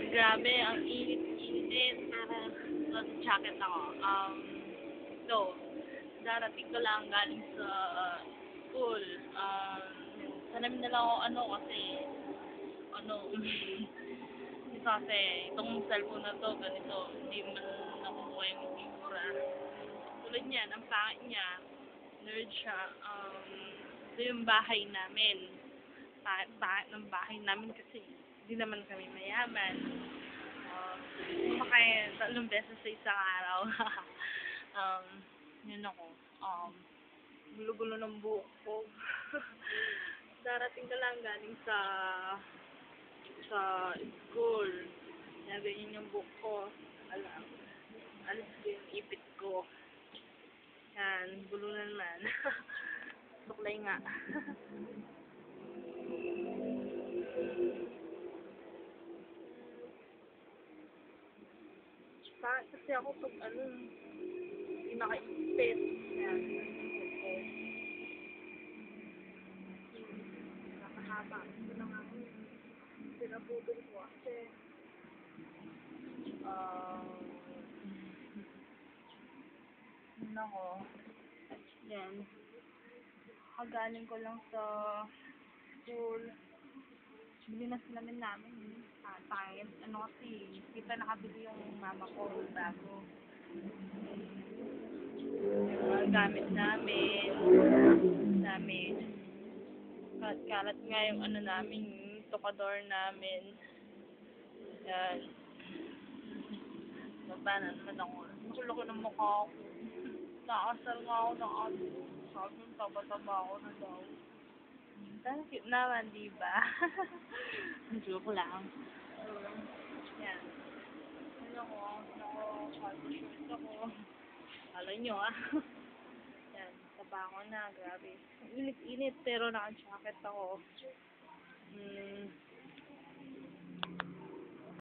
Grabe, ang init-init. Pero, nasa-jacket ako. So, darating ko lang galing sa school. Sanamin na lang ako kasi, kasi itong cellphone na to, ganito, hindi man nakukuha yung picture. Tulad niyan, ang pangit niya, nerd siya. Ito yung bahay namin. Pangit ng bahay namin kasi hindi naman kami mayaman. Kumakain 3 beses sa isang araw. Yun ako. Gulo-gulo ng buhok ko. Darating ka lang galing sa school. Kaya ganyan yung buhok ko. Alis ko yung ipit ko. Yan, gulo na naman. Suklay nga. Kasi ako pag hindi nakaipit. Yan. Nakahaba. Ito na nga ako. Pinaputol ko kasi ako. Yan. Kagaling ko lang sa school. Bili na salamin namin. Tayo. Kasi, kita nakabili yung mama ko bago. Yung gamit namin. Kalat nga yung namin, yung tokador namin. Yan. Baba na naman ako. Makuloko ng mukha ko. Nakasal nga ako ng ato. Sabi yung taba-taba ako na daw. Sana cute naman, diba? Joke lang. Yan. Cargo shirt ako. Kala nyo Yan. Taba ko na. Grabe. Init-init pero naka-jacket ako.